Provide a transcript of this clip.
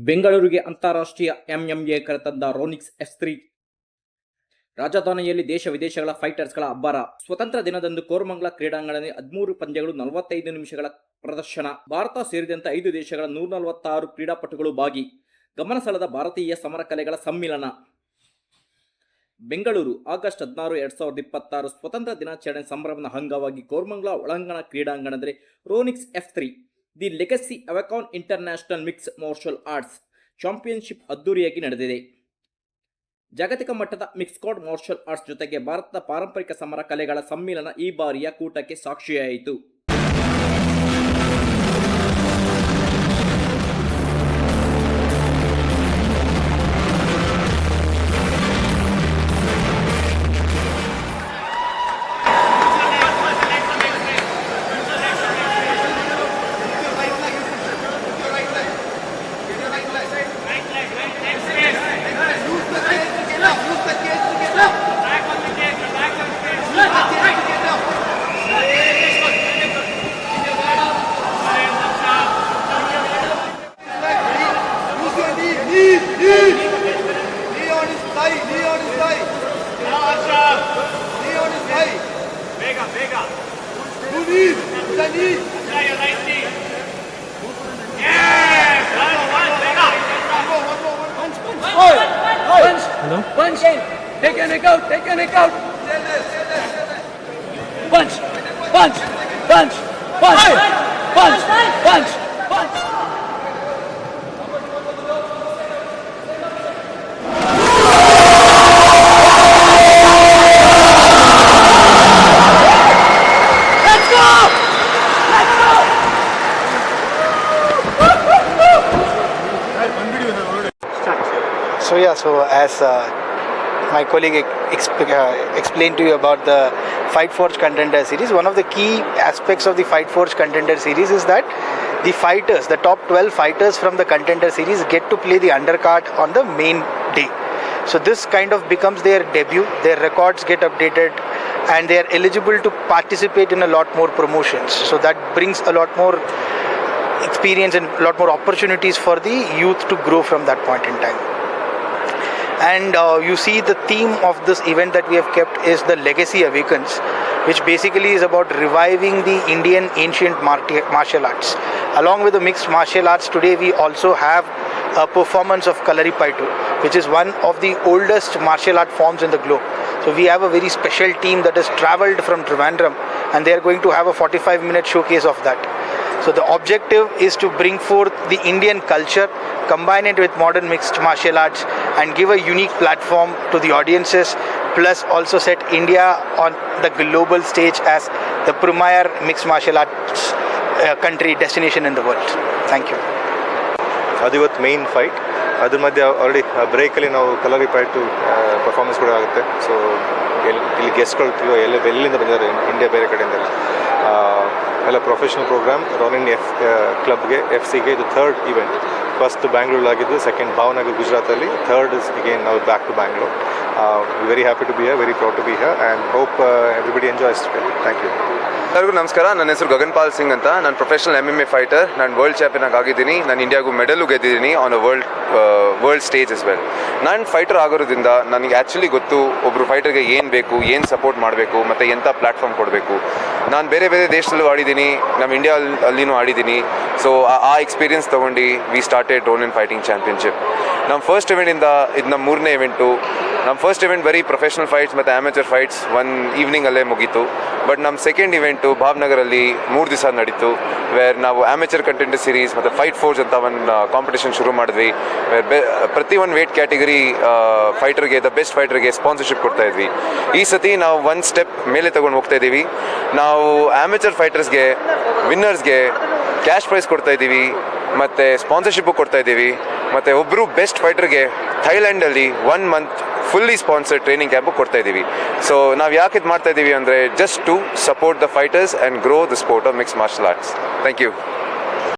ಬೆಂಗಳೂರಿಗೆ ಅಂತಾರಾಷ್ಟ್ರೀಯ MMA ಕರೆತಂದ ರೋನಿಕ್ಸ್ F3 ರಾಜಧಾನಿಯಲ್ಲಿ ದೇಶ ವಿದೇಶಗಳ ಫೈಟರ್ಸ್ಗಳ ಅಬ್ಬರ. ಸ್ವತಂತ್ರ ದಿನದಂದು ಕೋರಮಂಗಲ ಕ್ರೀಡಾಂಗಣದಲ್ಲಿ 13 ಪಂದ್ಯಗಳು 45 ನಿಮಿಷಗಳ ಪ್ರದರ್ಶನ. ಭಾರತ ಸೇರಿದಂತೆ 5 ದೇಶಗಳ 146 ಕ್ರೀಡಾಪಟುಗಳು ಭಾಗಿ. ಗಮನ ಸೆಳೆದ ಭಾರತೀಯ ಸಮರ ಕಲೆಗಳ ಸಮ್ಮಿಲನ. ಬೆಂಗಳೂರು ಆಗಸ್ಟ್ 16, 2026 ಸ್ವತಂತ್ರ ದಿನಾಚರಣೆ ಸಂಭ್ರಮದ ಅಂಗವಾಗಿ ಕೋರಮಂಗಲ ಒಳಾಂಗಣ ಕ್ರೀಡಾಂಗಣದಲ್ಲಿ Ronix F3 the legacy awaken international mix martial arts championship ಅದ್ದೂರಿಯಾಗಿ ನಡೆದಿದೆ. ಜಾಗತಿಕ ಮಟ್ಟದ ಮಿಕ್ಸ್ಡ್ ಮಾರ್ಷಲ್ ಆರ್ಟ್ಸ್ ಜೊತೆಗೆ ಭಾರತದ ಪಾರಂಪರಿಕ ಸಮರ ಕಲೆಗಳ ಸಮ್ಮಿಲನ ಈ ಬಾರಿಯ ಕೂಟಕ್ಕೆ ಸಾಕ್ಷಿಯಾಯಿತು. Punch! Take your neck out! Take your neck out! Punch! Punch! Punch! Punch! Punch! Punch! Punch! Let's go! Let's go! So as my colleague explained to you about the Fight Forge Contender Series, one of the key aspects of the Fight Forge Contender Series is that the fighters, the top 12 fighters from the Contender Series get to play the undercard on the main day. So this kind of becomes their debut, their records get updated and they are eligible to participate in a lot more promotions. So that brings a lot more experience and a lot more opportunities for the youth to grow from that point in time. And you see the theme of this event that we have kept is the Legacy Awakens, which basically is about reviving the Indian ancient martial arts. Along with the mixed martial arts, today we also have a performance of Kalaripayattu, which is one of the oldest martial art forms in the globe. So we have a very special team that has travelled from Trivandrum and they are going to have a 45-minute showcase of that. So the objective is to bring forth the Indian culture, combine it with modern mixed martial arts and give a unique platform to the audiences, plus also set India on the global stage as the premier mixed martial arts country destination in the world. Thank you. ಅದು ಇವತ್ತು main fight. ಅದ್ರ ಮಧ್ಯೆ already ಬ್ರೇಕಲ್ಲಿ ನಾವು ಕಲರಿಪೈಟು performance ಕೂಡ ಆಗುತ್ತೆ. So ಇಲ್ಲಿ ಗೆಸ್ಟ್ಗಳು ಎಲ್ಲಿಂದ ಬಂದಿದ್ದಾರೆ, ಇಂಡಿಯಾ ಬೇರೆ ಕಡೆಯಿಂದೆಲ್ಲ ಎಲ್ಲ ಪ್ರೊಫೆಷನಲ್ ಪ್ರೋಗ್ರಾಮ್. ರಾನಿನ್ ಕ್ಲಬ್ಗೆ FC ಗೆ ಇದು ಥರ್ಡ್ ಇವೆಂಟ್. ಫಸ್ಟ್ ಬ್ಯಾಂಗ್ಳೂರಾಗಿದ್ದು, ಸೆಕೆಂಡ್ ಭಾವನಗರ್ ಗುಜರಾತಲ್ಲಿ, ಥರ್ಡ್ ಇಸ್ ಅಗೇನ್ ನಾವು back to Bangalore. Very happy to be here, very proud to be here and hope everybody enjoys today. Thank you. ಎಲ್ಲರಿಗೂ ನಮಸ್ಕಾರ. ನನ್ನ ಹೆಸರು ಗಗನ್ಪಾಲ್ ಸಿಂಗ್ ಅಂತ. ನಾನು ಪ್ರೊಫೆಷನಲ್ MMA ಫೈಟರ್. ನಾನು ವರ್ಲ್ಡ್ ಚಾಂಪಿಯನ್ ಆಗಿದ್ದೀನಿ. ನಾನು ಇಂಡಿಯಾಗೂ ಮೆಡಲು ಗೆದ್ದಿದ್ದೀನಿ on a world stage as well. ನಾನು ಫೈಟರ್ ಆಗೋದ್ರಿಂದ ನನಗೆ ಆ್ಯಕ್ಚುಲಿ ಗೊತ್ತು ಒಬ್ಬರು ಫೈಟರ್ಗೆ ಏನು ಬೇಕು, ಏನು ಸಪೋರ್ಟ್ ಮಾಡಬೇಕು ಮತ್ತು ಎಂಥ ಪ್ಲ್ಯಾಟ್ಫಾರ್ಮ್ ಕೊಡಬೇಕು. ನಾನು ಬೇರೆ ಬೇರೆ ದೇಶದಲ್ಲೂ ಆಡಿದ್ದೀನಿ, ನಮ್ಮ ಇಂಡಿಯಾ ಅಲ್ಲಿನೂ ಆಡಿದ್ದೀನಿ. ಸೊ ಆ ಎಕ್ಸ್ಪೀರಿಯನ್ಸ್ ತೊಗೊಂಡು ವಿ ಸ್ಟಾರ್ಟೆಡ್ ರೋನಿನ್ ಫೈಟಿಂಗ್ ಚಾಂಪಿಯನ್ಶಿಪ್. ನಮ್ಮ ಫಸ್ಟ್ ಇವೆಂಟಿಂದ ಇದು ನಮ್ಮ 3ನೇ ಇವೆಂಟು. ನಮ್ಮ ಫಸ್ಟ್ ಇವೆಂಟ್ ಬರೀ ಪ್ರೊಫೆಷನಲ್ ಫೈಟ್ಸ್ ಮತ್ತು ಅಮೇಚರ್ ಫೈಟ್ಸ್ ಈವ್ನಿಂಗಲ್ಲೇ ಮುಗೀತು. ಬಟ್ ನಮ್ಮ ಸೆಕೆಂಡ್ ಇವೆಂಟು ಭಾವನಗರಲ್ಲಿ 3 ದಿವಸ ನಡೀತು. ವೇರ್ ನಾವು ಅಮೇಚರ್ ಕಂಟೆಂಡರ್ ಸೀರೀಸ್ ಮತ್ತು ಫೈಟ್ ಫೋರ್ಸ್ ಅಂತ ಒಂದು ಕಾಂಪಿಟೇಷನ್ ಶುರು ಮಾಡಿದ್ವಿ. ಪ್ರತಿ ಒಂದು ವೇಟ್ ಕ್ಯಾಟಗರಿ ಫೈಟರ್ಗೆ, ದ ಬೆಸ್ಟ್ ಫೈಟರ್ಗೆ ಸ್ಪಾನ್ಸರ್ಶಿಪ್ ಕೊಡ್ತಾ ಇದ್ವಿ. ಈ ಸತಿ ನಾವು ಒಂದು ಸ್ಟೆಪ್ ಮೇಲೆ ತೊಗೊಂಡು ಹೋಗ್ತಾ ಇದ್ದೀವಿ. ನಾವು ಅಮೇಚರ್ ಫೈಟರ್ಸ್ಗೆ, ವಿನ್ನರ್ಸ್ಗೆ ಕ್ಯಾಶ್ ಪ್ರೈಸ್ ಕೊಡ್ತಾ ಇದ್ದೀವಿ ಮತ್ತು ಸ್ಪಾನ್ಸರ್ಶಿಪ್ಪು ಕೊಡ್ತಾ ಇದ್ದೀವಿ. ಮತ್ತು ಒಬ್ಬರು ಬೆಸ್ಟ್ ಫೈಟರ್ಗೆ ಥೈಲ್ಯಾಂಡಲ್ಲಿ 1 month fully sponsored training camp ಕೊಡ್ತಾ ಇದ್ದೀವಿ. ಸೊ ನಾವು ಯಾಕೆ ಇದು ಮಾಡ್ತಾ ಇದ್ದೀವಿ ಅಂದರೆ just to support the fighters and grow the sport of mixed martial arts. Thank you.